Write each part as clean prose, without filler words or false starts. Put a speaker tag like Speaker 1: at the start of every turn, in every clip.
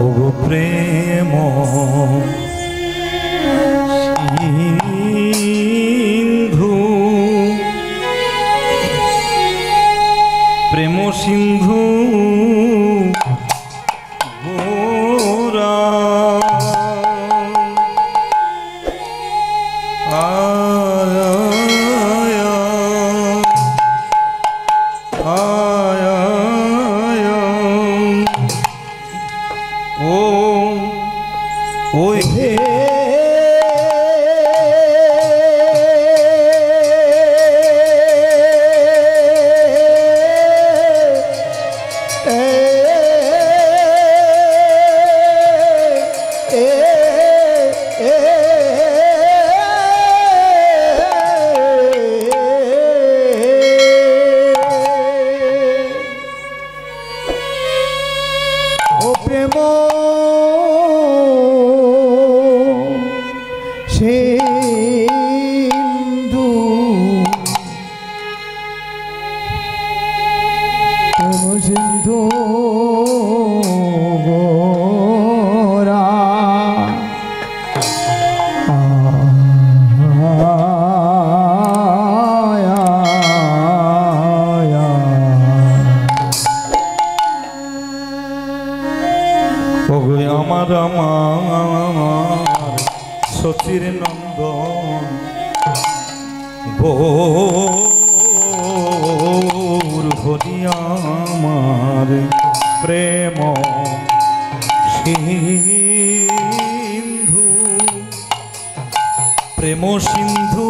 Speaker 1: ওগো প্রেম সিন্ধু প্রেম সিন্ধু গোরা সচির নন্দন গৌর হরি আমার প্রেম সিন্ধু প্রেম সিন্ধু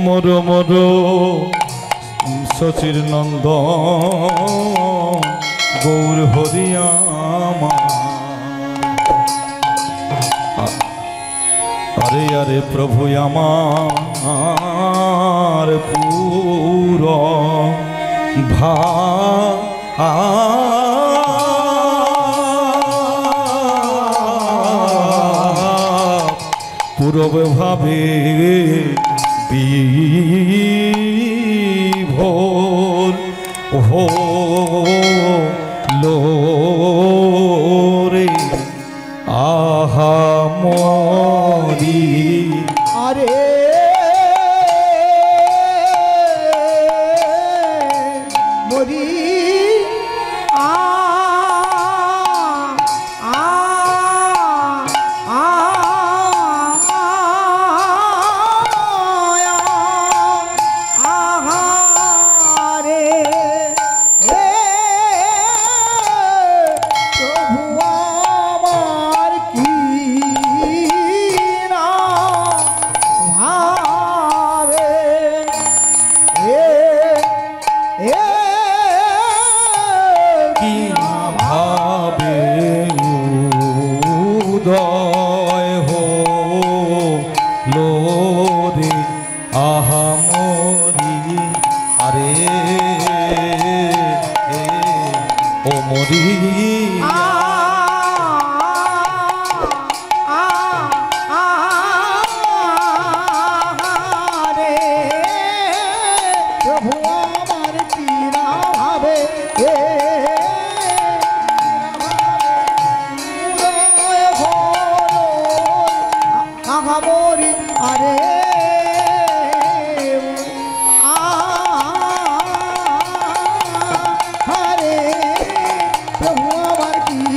Speaker 1: মোর মোর সচির নন্দন গৌর হরি আমার আরে আরে প্রভু আমার পুর পূরব ভাবে বিভোর হলো রে আহা মরি
Speaker 2: আরে মরি प्रभु আমার কি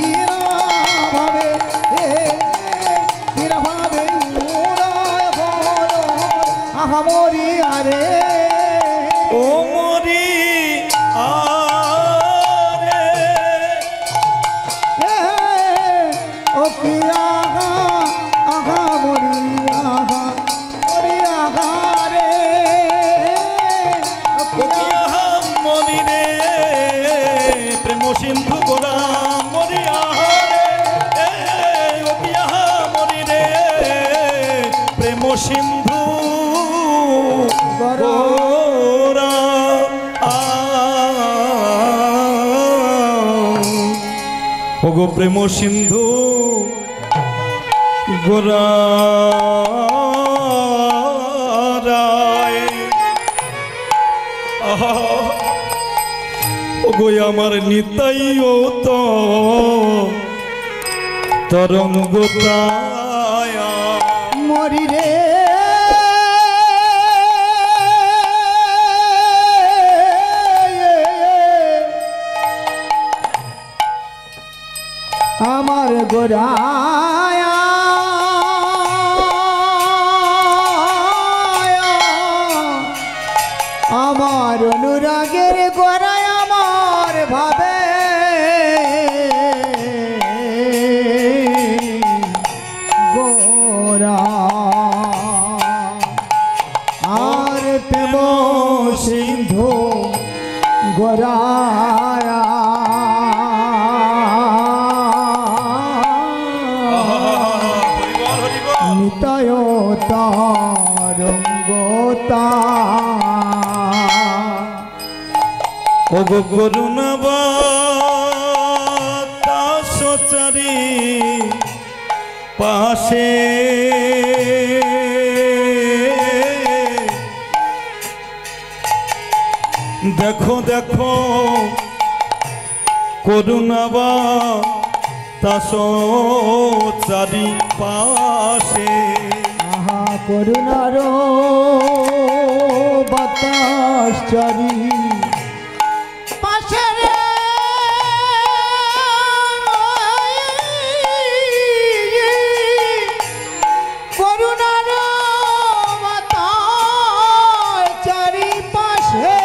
Speaker 2: গোরা
Speaker 1: গোরা ওগো প্রেম সিন্ধু গোরা রায় ওগো আমার নিতাই ও তো তরঙ্গ তায়া
Speaker 2: মরি রে আমার গোরায়া আমার অনুরাগের গোরায় আমার ভাবে গোরা আর প্রেম সিন্ধু গোরায়া নিতায় তরঙ্গতা
Speaker 1: ওগো করুণাবাতাসচারী পাশে দেখো দেখো করুণাবাতাসচারী পাশে
Speaker 2: আহা করুণার বাতাস চারি পাশে রে করুণার বাতাস চারি পাশে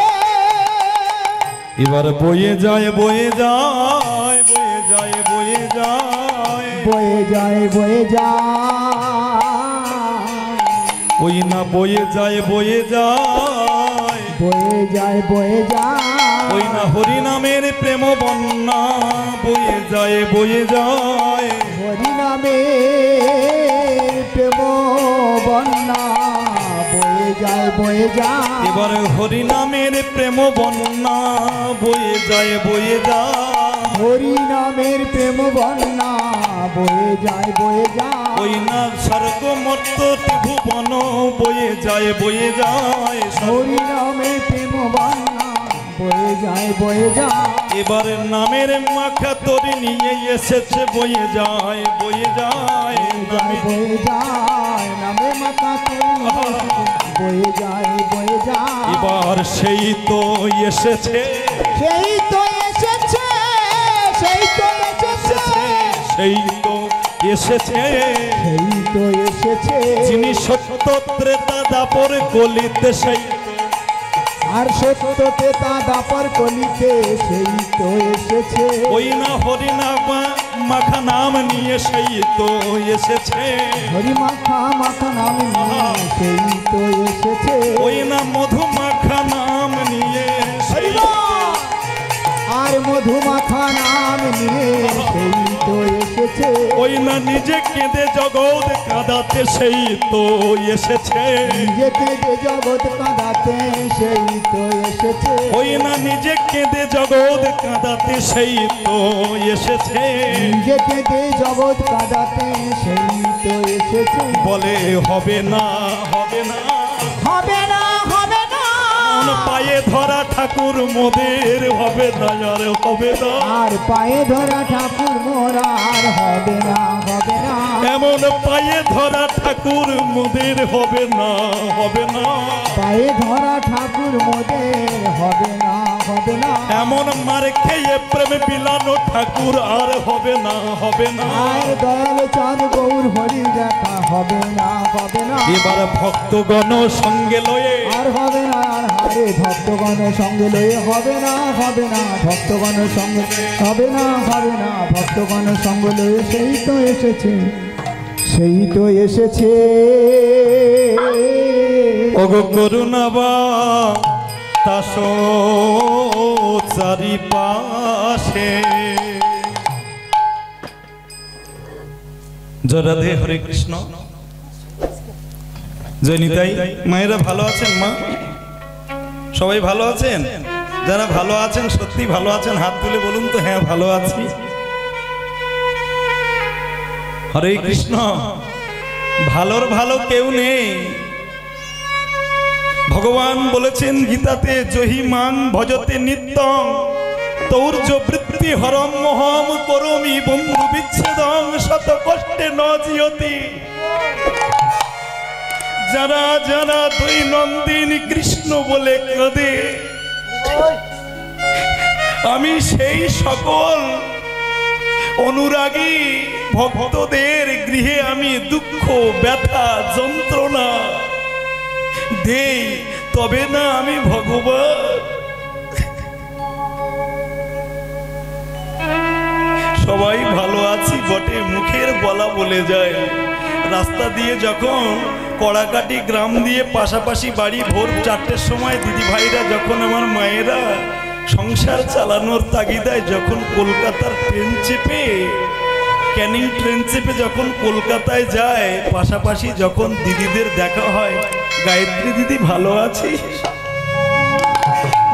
Speaker 1: এবার বয়ে যায় বয়ে যায় বয়ে যায় বয়ে যায়
Speaker 2: বয়ে যায় বয়ে যায়
Speaker 1: ওই না বয়ে যায় বয়ে যায়
Speaker 2: বয়ে যায় বয়ে যায়
Speaker 1: ওই না হরি নামের প্রেম বন্যা বয়ে যায় বয়ে যায়
Speaker 2: হরি নামে প্রেম বন্যা বয়ে যায় বয়ে যায়
Speaker 1: এবার হরি নামের প্রেম বন্যা বয়ে যায় বয়ে যায়
Speaker 2: হরি নামের প্রেম বন্যা বয়ে যায় বয়ে যায়
Speaker 1: ওই না স্বর্গ মর্ত ত্রিভুবন বয়ে যায় বয়ে যায়
Speaker 2: হরি নামের প্রেম বন্যা বয়ে যায় বয়ে যায়
Speaker 1: এবার নামের মাখা তরি নিয়ে এসেছে বয়ে যায় বয়ে যায় নামে
Speaker 2: বয়ে যায় নামে মাতা বয়ে যায় বয়ে যায়
Speaker 1: এবার সেই তো এসেছে
Speaker 2: সেই তো এসেছে সেই তো এসেছে
Speaker 1: সেই তো এসেছে
Speaker 2: সেই তো এসেছে
Speaker 1: যিনি সত্য ত্রেতা দাপর কলিতে সেই
Speaker 2: আর সত্যতে তা দাপর কলিতে সেই তো এসেছে
Speaker 1: ওই না হরি না মাখা নাম নিয়ে সেই তো এসেছে
Speaker 2: হরি মাখা মাখা নাম নিয়ে সেই তো এসেছে
Speaker 1: ওই না মধু মাখা নাম নিয়ে সেই
Speaker 2: আর মধু মাখা নাম নিয়ে সেই তো এসেছে
Speaker 1: ওই না নিজে কেঁদে জগৎ কাঁদাতে সেই তো এসেছে
Speaker 2: নিজেকে যে জগৎ কাঁদাতে সেই তো এসেছে
Speaker 1: ওই না নিজে কেঁদে জগৎ কাঁদাতে সেই তো এসেছে
Speaker 2: নিজেকে যে জগৎ কাঁদাতে সেই তো এসেছে
Speaker 1: বলে হবে না হবে না
Speaker 2: হবে না হবে না
Speaker 1: মন পায়ে ধরা ঠাকুর মোদের হবে না আর হবে না
Speaker 2: আর পায়ে ধরা ঠাকুর মোরা আর হবে না হবে না
Speaker 1: এমন পায়ে ধরা ঠাকুর মোদের হবে না হবে না
Speaker 2: পায়ে ধরা ঠাকুর মোদের হবে না হবে না
Speaker 1: এমন মার খেয়ে প্রেম বিলানো ঠাকুর আর হবে না হবে না
Speaker 2: আর দয়াল চাঁদ গৌর হরি দেখা হবে না হবে না
Speaker 1: এবার ভক্তগণ সঙ্গে লয়ে
Speaker 2: আর হবে না আর হারে ভক্তগণ সঙ্গে লয়ে হবে না হবে না ভক্তগণ সঙ্গে হবে না হবে না ভক্তগণ সঙ্গে লয়ে সেই তো এসেছে সেই তো এসেছে
Speaker 1: ওগো করুণাবা তাস চারিপাশে জয় রাধে হরে কৃষ্ণ জয় নিতাই। মায়েরা ভালো আছেন মা? সবাই ভালো আছেন? যারা ভালো আছেন, সত্যি ভালো আছেন, হাত তুলে বলুন তো, হ্যাঁ ভালো আছি। হরে কৃষ্ণ। ভালোর ভালো কেউ নেই। ভগবান বলেছেন গীতাতে, জহি মাং ভজতে নিত্যং তৌর্য বৃত্তি হরম মহম করমি বন্ধু বিচ্ছেদং শত কষ্টে ন জিয়তি। যারা যারা দৈনন্দিন কৃষ্ণ বলে কাঁদে, আমি সেই সকল অনুরাগী ভক্তদের গৃহে আমি দুঃখ ব্যথা যন্ত্রণা দেই, তবে না আমি ভগবান। সবাই ভালো আছি বটে, মুখের বলা বলে যায়। রাস্তা দিয়ে যখন কড়াকাটি গ্রাম দিয়ে পাশাপাশি বাড়ি, ভোর 4টের সময় দিদি ভাইরা যখন, আমার মায়েরা সংসার চালানোর তাগিদায় যখন কলকাতার ট্রেন চেপে, ক্যানিং ট্রেন চেপে যখন কলকাতায় যায়, পাশাপাশি যখন দিদিদের দেখা হয়, গায়ত্রী দিদি ভালো আছি?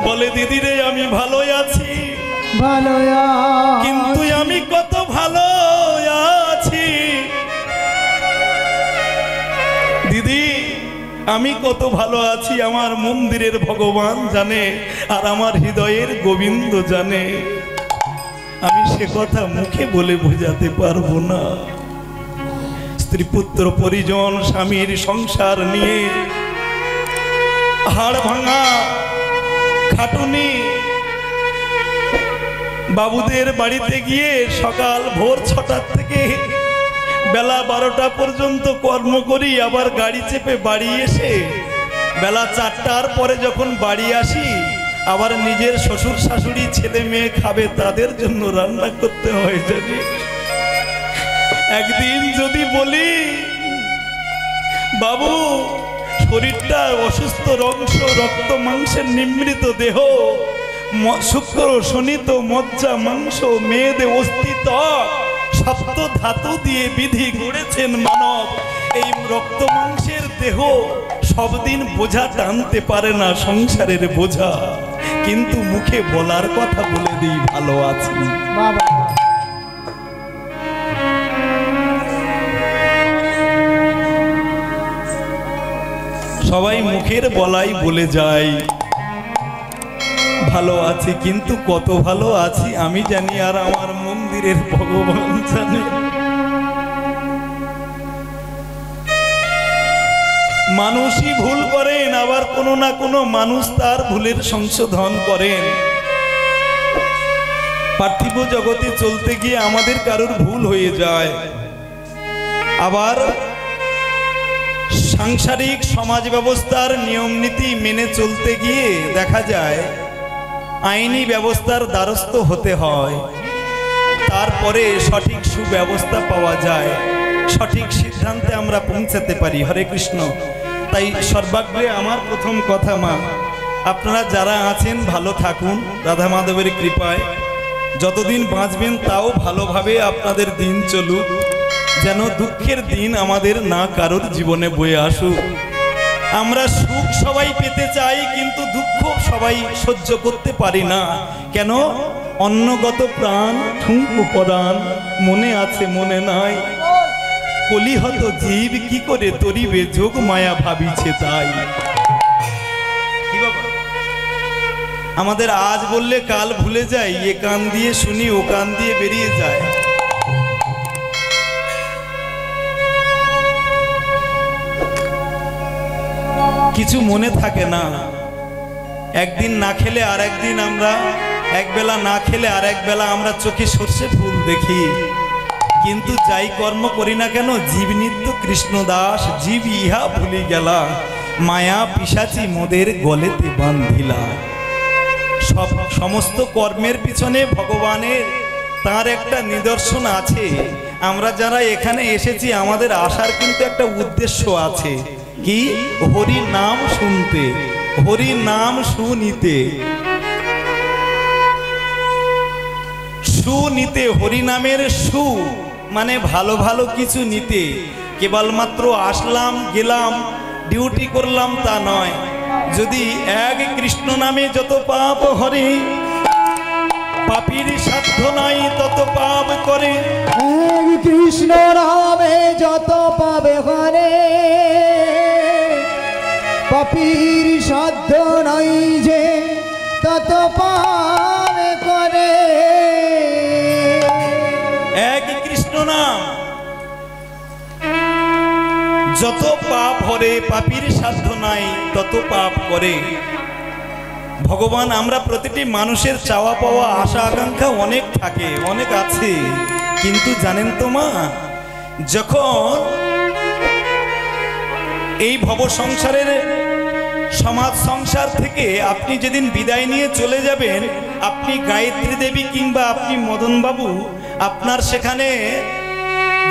Speaker 1: বলে দিদি রে আমি ভালোই আছি,
Speaker 2: ভালো
Speaker 1: কিন্তু আমি কত ভালো আছি দিদি, আমি কত ভালো আছি আমার মন্দিরের ভগবান জানে, আর আমার হৃদয়ের গোবিন্দ জানে। আমি সে কথা মুখে বলে বোঝাতে পারবো না। স্ত্রী পুত্র পরিজন স্বামীর সংসার নিয়ে হাড় ভাঙা খাটুনি, বাবুদের বাড়িতে গিয়ে সকাল ভোর 6টার থেকে বেলা 12টা পর্যন্ত কর্ম করি, আবার গাড়ি চেপে বাড়ি এসে বেলা 4টার পরে যখন বাড়ি আসি, আবার নিজের শ্বশুর শাশুড়ি ছেলে মেয়ে খাবে, তাদের জন্য রান্না করতে হয় জানি। একদিন যদি বলি বাবু শরীরটা অসুস্থ, রক্ত মাংসের নিমৃত দেহ, শুক্র শনিত মজ্জা মাংস মেদে অস্তিত্ব, সপ্ত ধাতু দিয়ে বিধি গড়েছেন মানব, এই রক্ত মাংসের দেহ সবদিন বোঝা টানতে পারে না, সংসারের বোঝা, কিন্তু মুখে বলার কথা বলে দিই ভালো আছি। সবাই মুখের বলাই বলে যায় ভালো আছি, কিন্তু কত ভালো আছি আমি জানি, আর আমার মন্দিরের ভগবান জানে। মানুষই ভুল করেন, আবার কোনো না কোনো মানুষ তার ভুলের সংশোধন করেন। পার্থিব জগতে চলতে গিয়ে আমাদের কারোর ভুল হয়ে যায়, আবার সাংসারিক সমাজ ব্যবস্থার নিয়ম নীতি মেনে চলতে গিয়ে দেখা যায় আইনি ব্যবস্থার দ্বারস্থ হতে হয়, তারপরে সঠিক সুব্যবস্থা পাওয়া যায়, সঠিক সিদ্ধান্তে আমরা পৌঁছাতে পারি। হরে কৃষ্ণ। তাই সর্বাগ্রে আমার প্রথম কথা, মা আপনারা যারা আছেন ভালো থাকুন রাধা মাধবের কৃপায়, যতদিন বাঁচবেন তাও ভালোভাবে আপনাদের দিন চলুক, যেন দুঃখের দিন আমাদের না কারোর জীবনে বয়ে আসুক। আমরা সুখ সবাই পেতে চাই, কিন্তু দুঃখ সবাই সহ্য করতে পারি না। কেন? অন্নগত প্রাণ ঠুঙ্কু পরাণ, মনে আছে মনে নাই, কলিহত জীব কি করে তরিবে, যোগ মায়া ভাবিছে তাই। আমাদের আজ বললে কাল ভুলে যাই, এ কান দিয়ে শুনি ও কান দিয়ে বেরিয়ে যায়। কিছু মনে থাকে না, একদিন না খেলে আর একদিন আমরা, একবেলা না খেলে আর একবেলা আমরা চোখে সর্ষে ফুল দেখি, কিন্তু যাই কর্ম করি না কেন জীব নিত্য কৃষ্ণদাস, জীব ইহা ভুলি গেলা, মায়া পিশাচি মোদের গলেতে বান্ধিলা। সমস্ত কর্মের পিছনে ভগবানের তার একটা নিদর্শন আছে। আমরা যারা এখানে এসেছি আমাদের আসার কিন্তু একটা উদ্দেশ্য আছে, কি? হরি নাম শুনতে, হরি নাম শুনিতে, সুনিতে, হরি নামের সু মানে ভালো ভালো কিছু নিতে। কেবলমাত্র আসলাম গেলাম ডিউটি করলাম তা নয়, যদি এক কৃষ্ণ নামে যত পাপ হরে, পাপীর সাধ্য নাই তত পাপ করে।
Speaker 2: এক কৃষ্ণ নামে যত পাবে হরে, পাপীর সাধ্য নাই যে তত পাপ করে।
Speaker 1: এক কৃষ্ণ নাম যত পাপ হরে, পাপীর সাধ্য নাই তত পাপ করে। ভগবান, আমরা প্রতিটি মানুষের চাওয়া পাওয়া আশা আকাঙ্ক্ষা অনেক থাকে, অনেক আছে, কিন্তু জানেন তো মা, যখন এই ভব সংসারের সমাজ সংসার থেকে আপনি যেদিন বিদায় নিয়ে চলে যাবেন, আপনি গায়ত্রী দেবী কিংবা আপনি মদন বাবু, আপনার সেখানে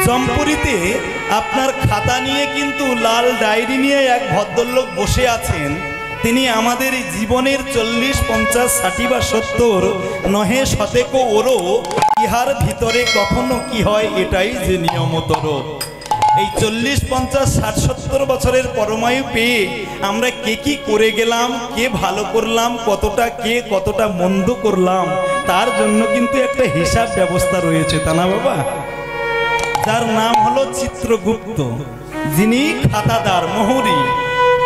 Speaker 1: জমপুরিতে আপনার খাতা নিয়ে কিন্তু লাল ডায়েরি নিয়ে এক ভদ্রলোক বসে আছেন। তিনি আমাদের জীবনের 40, 50, 60 বা 70 নহে শতেক ওরও, ইহার ভিতরে কখনো কি হয় এটাই যে নিয়মতর। এই 40, 50, 60, 70 বছরের পরমায়ু পেয়ে আমরা কে কি করে গেলাম, কে ভালো করলাম, কতটা মন্দ করলাম, তার জন্য কিন্তু একটা হিসাব ব্যবস্থা রয়েছে, তা না বাবা? যার নাম হলো চিত্রগুপ্ত, যিনি খাতাদার, মোহরি,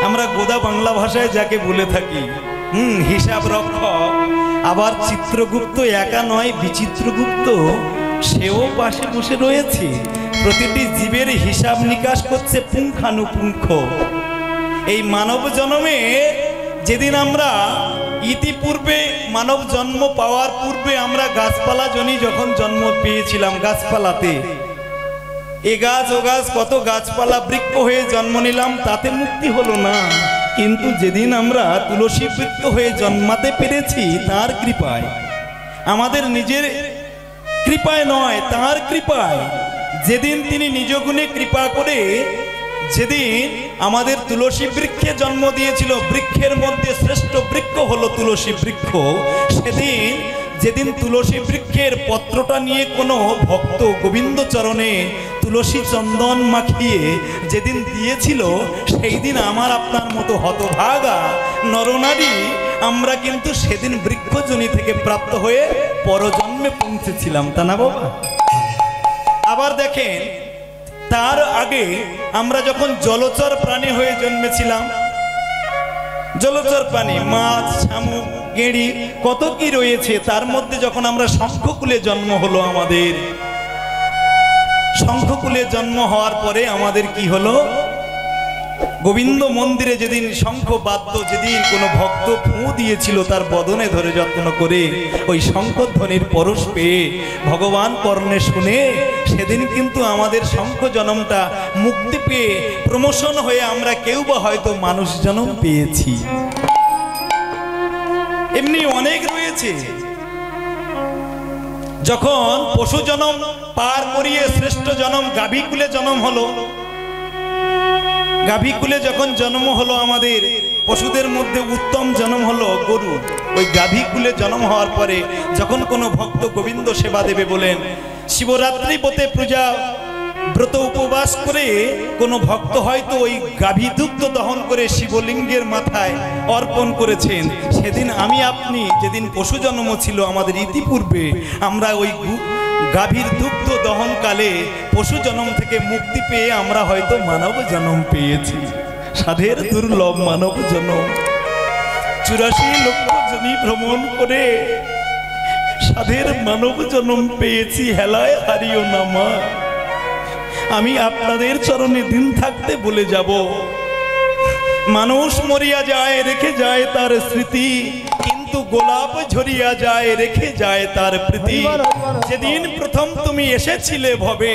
Speaker 1: আমরা গোদা বাংলা ভাষায় যাকে বলে থাকি, হিসাব রক্ষক। আবার চিত্রগুপ্ত একা নয়, বিচিত্রগুপ্ত সেও পাশে বসে রয়েছে, প্রতিটি জীবের হিসাব নিকাশ করছে পুঙ্খানুপুঙ্খ। এই মানব জন্মে যেদিন আমরা ইতিপূর্বে মানব জন্ম পাওয়ার পূর্বে আমরা গাছপালা জনি যখন জন্ম পেয়েছিলাম, গাছপালাতে এ গাছ ও গাছ কত গাছপালা বৃক্ষ হয়ে জন্ম নিলাম, তাতে মুক্তি হলো না। কিন্তু যেদিন আমরা তুলসী বৃক্ষ হয়ে জন্মাতে পেরেছি তার কৃপায়, আমাদের নিজের কৃপায় নয়, তার কৃপায়, যেদিন তিনি নিজ গুণে কৃপা করে যেদিন আমাদের তুলসী বৃক্ষে জন্ম দিয়েছিল, বৃক্ষের মধ্যে শ্রেষ্ঠ বৃক্ষ হলো তুলসী বৃক্ষ, সেদিন যেদিন তুলসী বৃক্ষের পত্রটা নিয়ে কোনো ভক্ত গোবিন্দ চরণে তুলসী চন্দন মাখিয়ে যেদিন দিয়েছিল, সেই দিন আমার আপনার মতো হতভাগা নরনারী আমরা কিন্তু সেদিন বৃক্ষজনি থেকে প্রাপ্ত হয়ে পরজন্মে পৌঁছেছিলাম, তা না বাবা? আবার দেখেন, তার আগে আমরা যখন জলচর প্রাণী হয়ে জন্মেছিলাম, জলচর প্রাণী মাছ, শামুক, গেঁড়ি কত কি রয়েছে, তার মধ্যে যখন আমরা শঙ্খকুলে জন্ম হলো, আমাদের শঙ্খকুলে জন্ম হওয়ার পরে আমাদের কি হলো, গোবিন্দ মন্দিরে যেদিন শঙ্খ বাদ্য, যেদিন কোনো ভক্ত ফুঁ দিয়েছিল তার বদনে ধরে যত্ন করে ওই শঙ্খধ্বনির পরশ পেয়ে ভগবান কর্ণে শুনে, সেদিন কিন্তু আমাদের শঙ্খ জন্মটা মুক্তি পেয়ে প্রমোশন হয়ে আমরা কেউ বা হয়তো মানুষ জন্ম পেয়েছি। এমনি অনেক রয়েছে। যখন পশু জন্ম পার করিয়ে শ্রেষ্ঠ জন্ম গাভীকুলে জন্ম হলো, গাভীকুলে যখন জন্ম হলো আমাদের, পশুদের মধ্যে উত্তম জন্ম হলো গরু। ওই গাভীকুলে জন্ম হওয়ার পরে যখন কোনো ভক্ত গোবিন্দ সেবা দেবে বলেন, শিবরাত্রি ব্রতে পূজা ব্রত উপবাস করে কোনো ভক্ত হয়তো ওই গাভী দুগ্ধ দহন করে শিবলিঙ্গের মাথায় অর্পণ করেছেন, সেদিন আমি আপনি যেদিন পশু জন্ম ছিল আমাদের ইতিপূর্বে, আমরা ওই গাভীর দুগ্ধ দহনকালে পশু জন্ম থেকে মুক্তি পেয়ে আমরা হয়তো মানব জন্ম পেয়েছি। সাধের দুর্লভ মানব জন্ম 84 লক্ষ জনি ভ্রমণ করে সাধের মানব জন্ম পেয়েছি। হেলায় হারিও না মা, আমি আপনাদের চরণে দিন থাকতে বলে যাব, মানুষ মরিয়া যায় রেখে যায় তার স্মৃতি, কিন্তু গোলাপ ঝরিয়া যায় রেখে যায় তার প্রীতি। যেদিন প্রথম তুমি এসেছিলে ভবে,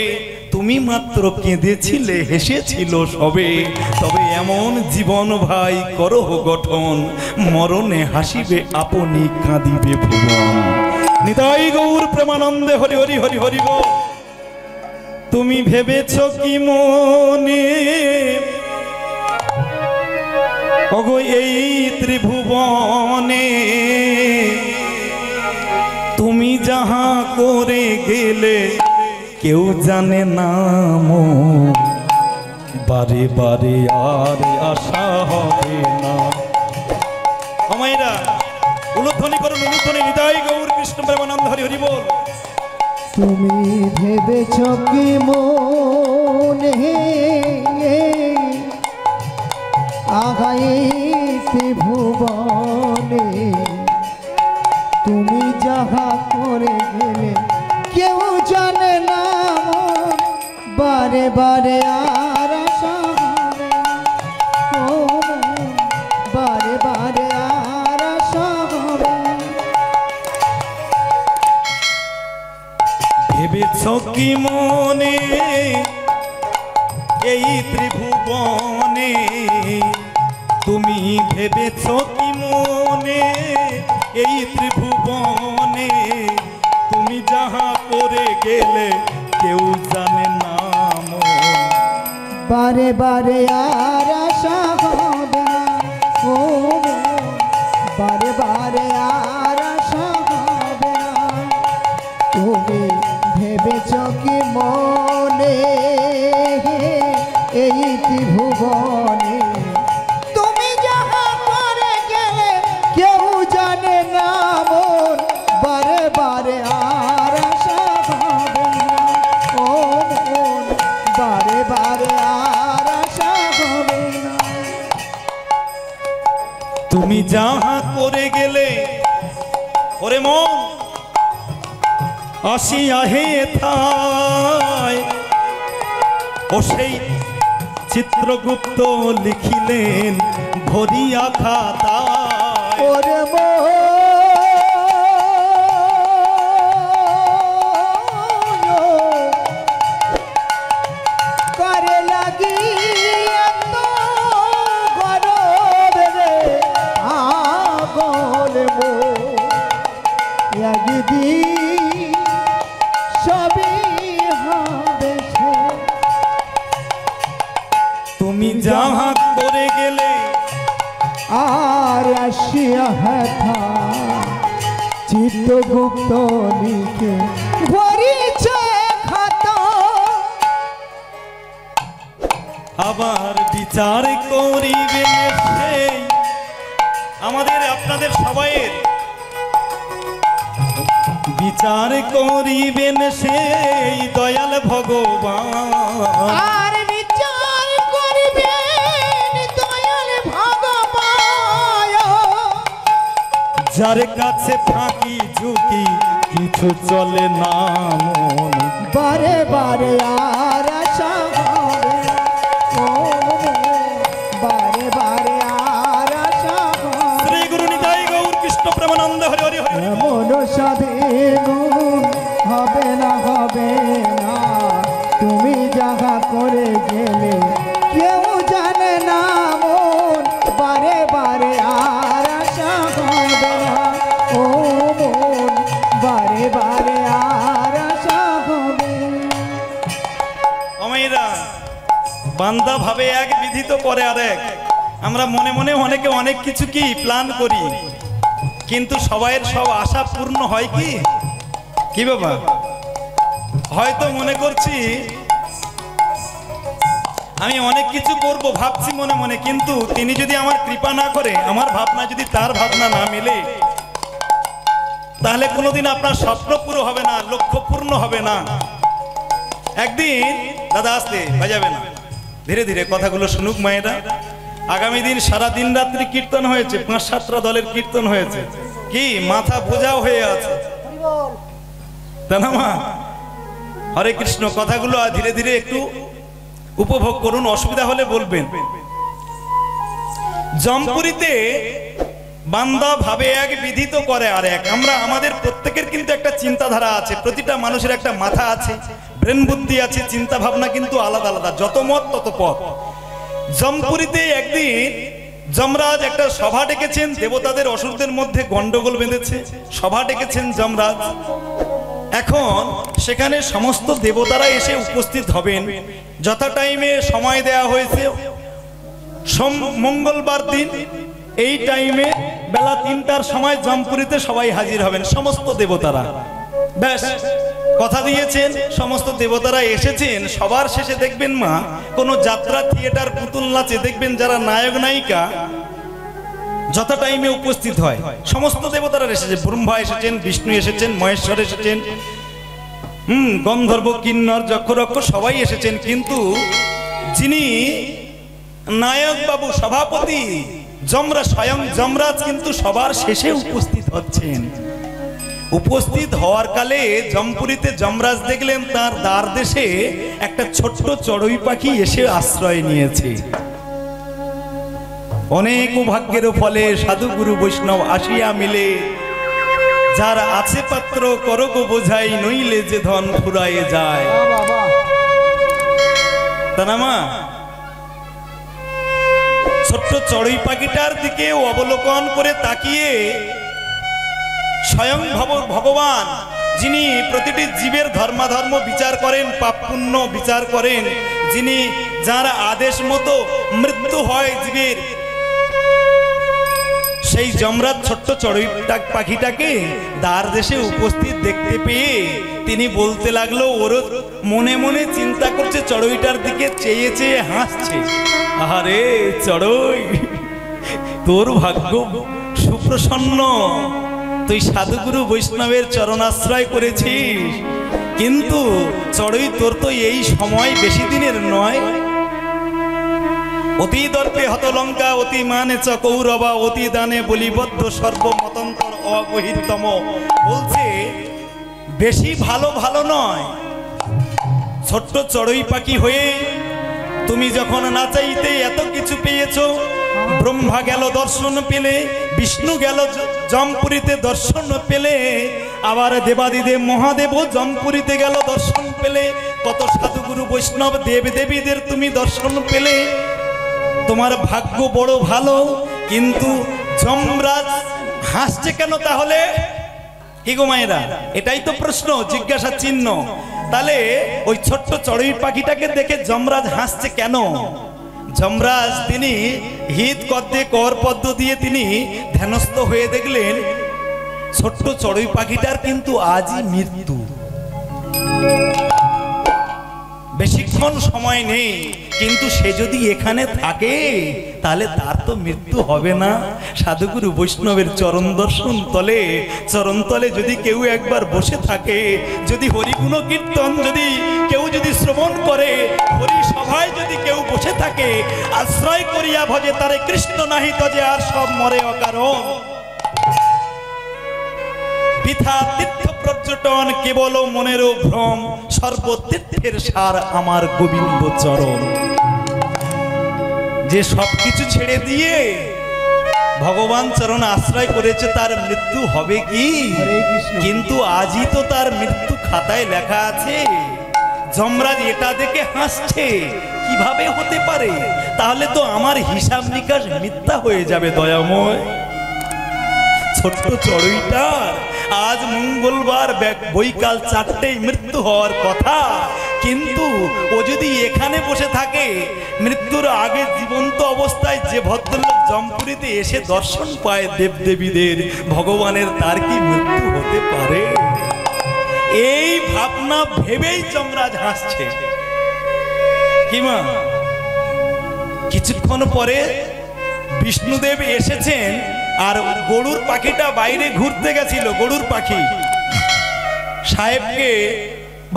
Speaker 1: তুমি মাত্র কেঁদেছিলে হেসেছিল সবে, তবে এমন জীবন ভাই করহ গঠন, মরণে হাসিবে আপনি কাঁদিবে ভুবন। নিতাই গৌর প্রেমানন্দে হরি হরি হরি হরি বল। তুমি ভেবেছ কি মনে ওগো এই ত্রিভুবনে, তুমি যাহা করে গেলে কেউ জানে না মো, বারে বারে আর আশা হবে না, অমাইরা উলুধ্বনি করুন, উলুধ্বনি। হৃদয় গৌর কৃষ্ণ প্রেমানন্দ, হরি হরি বল।
Speaker 2: তুমি ভেবেছ কি মনে আগাইতে ভুবনে, তুমি যাহা করে গেলে কেউ জানে না, মন বারে বারে আর আশা হবে না। ও মন বারে বারে আর আশা হবে না।
Speaker 1: ভেবেছ কি মনে এই ত্রিভুবনে, তুমি ভেবেছ কি মনে এই ত্রিভুবনে, তুমি যাহা করে গেলে কেউ জানে না, মন
Speaker 2: বারে বারে আর আশা হবে না। ও মন বারে বারে আর আশা হবে না। তুমি ভেবেছ কি মনে এই ত্রিভুবনে, তুমি যাহা করে গেলে কেউ জানে না, মন বারে বারে আর আশা হবে না। ও মন বারে বারে আর আশা হবে না।
Speaker 1: তুমি যাহা করে গেলে, ওরে মন আসিয়া হে থায়, ও সেই চিত্রগুপ্ত লিখিলেন ভরিয়া খাতায়।
Speaker 2: ওরে করে লাগি এত গরব রে আগল মো, একদিন সবই হবে সে।
Speaker 1: তুমি যাহা করে গেলে
Speaker 2: আর আসিয়া হেথা চিত্রগুপ্ত লিখে ভরিছে খাতা।
Speaker 1: আবার বিচার করিবেন সেই আমাদের আপনাদের সবাইয়ের, বিচার করিবেন সেই দয়াল ভগবান।
Speaker 2: আর বিচার করিবেন দয়াল ভগবান,
Speaker 1: যার কাছে ফাঁকি ঝুঁকি কিছু চলে না, মন
Speaker 2: বারে বারে আর আশা হবে না। ও বারে বারে আর আশা হবে।
Speaker 1: শ্রী গুরু নিতাই গৌর কৃষ্ণ প্রেমানন্দ, হরি হরি হরি।
Speaker 2: এমন স্বাধীন হবে না, হবে না। তুমি যাহা করে গেলে কেউ জানে না, মন বারে বারে আর আশা হবে না। ও মন বারে বারে আর আশা হবে না।
Speaker 1: অমাইরা বান্দা ভাবে এক, বিধি তো করে আরেক। আমরা মনে মনে অনেকে অনেক কিছু কি প্ল্যান করি, কিন্তু সবাইয়ের সব আশা পূর্ণ হয় কি? কি বাবা, হয়তো মনে করছি আমি অনেক কিছু করব, ভাবছি মনে মনে, কিন্তু তিনি যদি আমার কৃপা না করে, আমার ভাবনা যদি তার ভাবনা না মেলে, তাহলে কোনোদিন আপনার স্বপ্ন পুরো হবে না, লক্ষ্য পূর্ণ হবে না। একদিন দাদা আসতে বাজাবে না, ধীরে ধীরে কথাগুলো শুনুক মায়েরা। আগামী দিন সারা দিন রাত্রি কীর্তন হয়েছে, ৫-৭টা দলের কীর্তন হয়েছে, কি মাথা বোঝাও হয়ে আছে, তা না মা? হরে কৃষ্ণ। কথাগুলো ধীরে ধীরে একটু উপভোগ করুন, অসুবিধা হলে বলবেন। জমপুরিতে বান্দা ভাবে এক, বিধি তো করে আর এক। আমরা আমাদের প্রত্যেকের কিন্তু একটা চিন্তাধারা আছে, প্রতিটা মানুষের একটা মাথা আছে, ব্রেন বুদ্ধি আছে, চিন্তা ভাবনা কিন্তু আলাদা আলাদা, যত মত তত পথ। জমপুরিতে একদিন যমরাজ একটা সভা ডেকেছেন, দেবতাদের অসুরদের মধ্যে গন্ডগোল বেঁধেছে, সভা ডেকেছেন যমরাজ। এখন সেখানে সমস্ত দেবতারা এসে উপস্থিত হবেন, যথা টাইমে সময় দেয়া হয়েছে, মঙ্গলবার দিন এই টাইমে বেলা ৩টার সময় জমপুরিতে সবাই হাজির হবেন, সমস্ত দেবতারা। ব্যাস কথা দিয়েছেন, সমস্ত দেবতারা এসেছেন। সবার শেষে দেখবেন মা, কোনো যাত্রা থিয়েটার পুতুল নাচে দেখবেন যারা নায়ক নায়িকা, যত টাইমে উপস্থিত হয় সমস্ত দেবতারা এসেছে, ব্রহ্মা এসেছেন, বিষ্ণু এসেছেন, মহেশ্বর এসেছেন, গন্ধর্ব, কিন্নর, যক্ষরক্ষ সবাই এসেছেন, কিন্তু যিনি নায়ক বাবু, সভাপতি যমরাজ, স্বয়ং যমরাজ কিন্তু সবার শেষে উপস্থিত হচ্ছেন। উপস্থিত হওয়ার কালে জমপুরীতে যমরাজ দেখলেন তার দ্বার দেশে একটা ছোট্ট চড়ুই পাখি এসে আশ্রয় নিয়েছে। অনেক ভাগ্যের ফলে সাধু গুরু বৈষ্ণব আসিয়া মিলে, যার আছে পাত্র করগ বোঝাই, নইলে যে ধন ফুরায়ে যায়। তা না মা, ছোট্ট চড়ুই পাখিটার দিকে অবলোকন করে তাকিয়ে স্বয়ং ভগবান, যিনি প্রতিটি জীবের ধর্মাধর্ম বিচার করেন, পাপ পুণ্য বিচার করেন, যিনি যার আদেশ মতো মৃত্যু হয় জীবের, সেই যমরাজ ছোট্ট চড়ুই পাখিটাকে দ্বার দেশে উপস্থিত দেখতে পেয়ে তিনি বলতে লাগলো, ওর মনে মনে চিন্তা করছে, চড়ুইটার দিকে চেয়ে চেয়ে হাসছে, আরে চড়ুই, তোর ভাগ্য সুপ্রসন্ন, তুই সাধুগুরু বৈষ্ণবের চরণাশ্রয় করেছিস, কিন্তু চড়ুই তোর তো এই সময় বেশি দিনের নয়। অতি দর্পে হতলঙ্কা, অতি মানে চ কৌরবা, অতি দানে বলিবদ্ধ সর্বমতন্তর অগহিতম। বলছে বেশি ভালো ভালো নয়, ছোট্ট চড়ুই পাখি হয়ে তুমি যখন না চাইতে এত কিছু পেয়েছো, ব্রহ্মা গেল দর্শন পেলে, বিষ্ণু গেল জমপুরীতে দর্শন পেলে, আবার দেবাদিদেব মহাদেব জমপুরীতে গেল দর্শন পেলে, কত সাধুগুরু বৈষ্ণব দেব দেবীদের তুমি দর্শন পেলে, তোমার ভাগ্য বড় ভালো, কিন্তু যমরাজ হাসছে কেন তাহলে? কি গো মায়েরা, এটাই তো প্রশ্ন, জিজ্ঞাসা চিহ্ন। তাহলে ওই ছোট্ট চড়ুই পাখিটাকে দেখে যমরাজ হাসছে কেন? যমরাজ তিনি হিত কদ্দে কর পদ্ম দিয়ে তিনি ধ্যানস্থ হয়ে দেখলেন ছোট্ট চড়ুই পাখিটার কিন্তু আজই মৃত্যু, বেশিক্ষণ সময় নেই, কিন্তু সে যদি এখানে থাকে তাহলে তার তো মৃত্যু হবে না। সাধুগুরু বৈষ্ণবের চরণ দর্শন তলে, চরণ তলে যদি কেউ একবার বসে থাকে, যদি হরিগুণ কীর্তন যদি কেউ যদি শ্রবণ করে, হরি সভায় যদি কেউ বসে থাকে, আশ্রয় করিয়া ভজে তারে কৃষ্ণ নাহি তজে, আর সব মরে অকারণ। বৃথা তীর্থ পর্যটন কেবল মনেরও ভ্রম, সর্বতীর্থের সার আমার গোবিন্দ চরণ। যে সবকিছু ছেড়ে দিয়ে ভগবান চরণ আশ্রয় করেছে তার মৃত্যু হবে কি? কিন্তু আজই তো তার মৃত্যু খাতায় লেখা আছে। যমরাজ এটা দেখে হাসছে, কিভাবে হতে পারে? তাহলে তো আমার হিসাব নিকাশ মিথ্যা হয়ে যাবে দয়াময়। ছোট্ট চড়ুইটার আজ মঙ্গলবার বৈকাল 4টেয় মৃত্যু হওয়ার কথা, কিন্তু ও যদি এখানে বসে থাকে, মৃত্যুর আগে জীবন্ত অবস্থায় যে ভদ্রলোক জমপুরীতে এসে দর্শন পায় দেবদেবীদের, ভগবানের, তার কি মৃত্যু হতে পারে? এই ভাবনা ভেবেই যমরাজ হাসছে। কি মা, কিছুক্ষণ পরে বিষ্ণুদেব এসেছেন, আর গরুর পাখিটা বাইরে ঘুরতে গেছিল। গরুর পাখি সাহেবকে,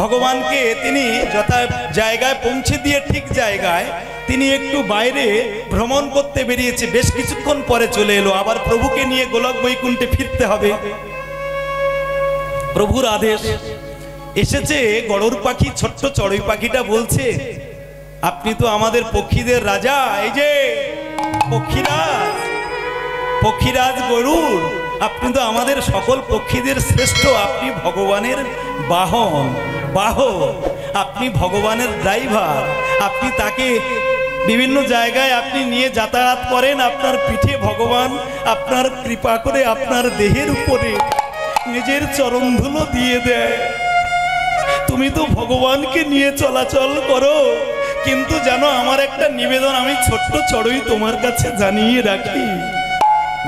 Speaker 1: ভগবানকে তিনি যথা জায়গায় পৌঁছে দিয়ে ঠিক জায়গায় তিনি একটু বাইরে ভ্রমণ করতে বেরিয়েছে। বেশ কিছুক্ষণ পরে চলে এলো, আবার প্রভুকে নিয়ে গোলক বৈকুণ্ঠে ফিরতে হবে। প্রভুর আদেশ এসেছে। গরুর পাখি, ছোট্ট চড়ুই পাখিটা বলছে, আপনি তো আমাদের পক্ষীদের রাজা, এই যে পক্ষীরাজ, পক্ষীরাজ গরুর, আপনি তো আমাদের সকল পক্ষীদের শ্রেষ্ঠ, আপনি ভগবানের বাহন, আপনি ভগবানের ড্রাইভার, আপনি তাকে বিভিন্ন জায়গায় আপনি নিয়ে যাতায়াত করেন, আপনার পিঠে ভগবান আপনার কৃপা করে আপনার দেহের উপরে নিজের চরণধুলো দিয়ে দেয়। তুমি তো ভগবানকে নিয়ে চলাচল করো, কিন্তু জানো আমার একটা নিবেদন আমি ছোট্ট চড়ুই তোমার কাছে জানিয়ে রাখি।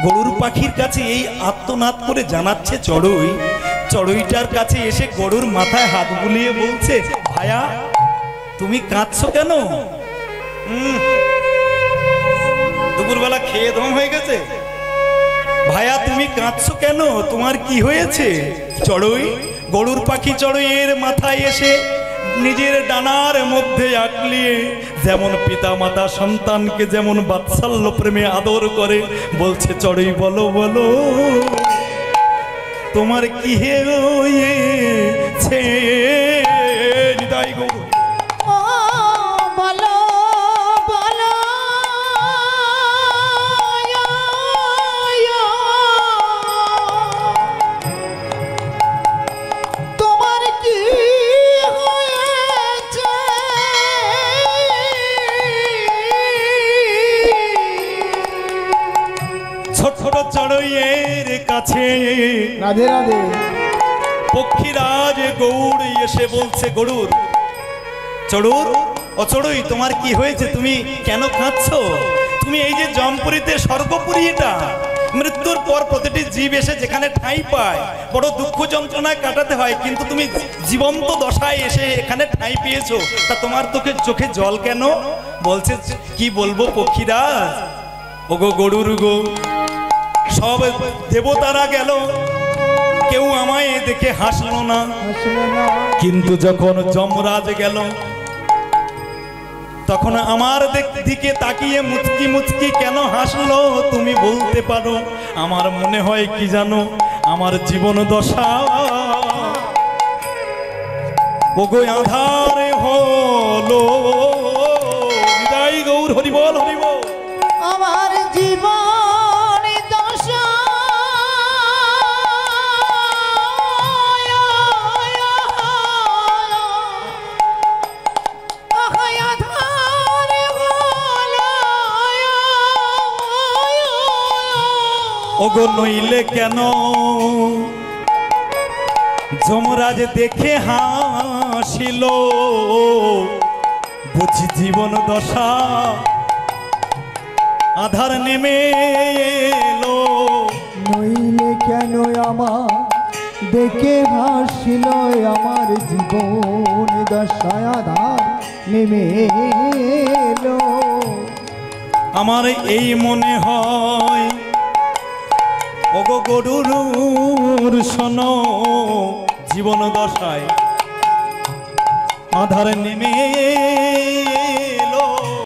Speaker 1: গরুর পাখির কাছে এই আত্মনাদ করে জানাচ্ছে চড়ুই। চড়ুইটার কাছে এসে গরুর মাথায় হাত বুলিয়ে বলছে, ভায়া তুমি কাঁদছো কেন? দুপুরবেলা খেয়ে দম হয়ে গেছে, ভায়া তুমি কাঁদছো কেন? তোমার কি হয়েছে? চড়ুই, গরুর পাখি চড়ুইয়ের মাথায় এসে নিজের ডানার মধ্যে আঁকলিয়ে যেমন পিতা মাতা সন্তানকে যেমন বাৎসল্য প্রেমে আদর করে বলছে, চড়ুই বলো বলো তোমার কি হয়েছে? নিতাই গৌর।
Speaker 3: ও বলো বলো তোমার কি হয়েছে?
Speaker 1: ছোট ছোট চড়ুইয়ের কাছে
Speaker 2: রাধে রাধে।
Speaker 1: পক্ষীরাজ গৌড় এসে বলছে, গরুর চড়ুর, ও চড়ুই তোমার কি হয়েছে? তুমি কেন কাঁদছো? তুমি এই যে জমপুরীতে স্বর্গপুরী, এটা মৃত্যুর পর প্রতিটি জীব এসে যেখানে ঠাঁই পায় বড় দুঃখ যন্ত্রণায় কাটাতে হয়, কিন্তু তুমি জীবন্ত দশায় এসে এখানে ঠাঁই পেয়েছো, তা তোমার চোখে জল কেন? বলছে, কি বলবো পক্ষীরাজ, ওগো গরুর গো, সব দেবতারা গেল, কেউ আমায় দেখে হাসলো না,
Speaker 2: আসলে না।
Speaker 1: কিন্তু যখন যমরাজ গেল তখন আমার দিকে তাকিয়ে মুচকি মুচকি কেন হাসলো তুমি বলতে পারো? আমার মনে হয় কি জানো, আমার জীবন দশা ওগো আধারে হলো। বিদায় গৌর, হরি বল হরি বল।
Speaker 3: আমার জীবন দশা
Speaker 1: ওগো নইলে কেন যমরাজ দেখে হাসিল, বুঝি জীবন দশা আধার নেমে এলো।
Speaker 2: নইলে কেন আমার দেখে হাসিল, আমার জীবন দশায় আধার নেমে এলো।
Speaker 1: আমার এই মনে হয় ওগো গরুর শোনো, জীবন দশায় আধার নেমে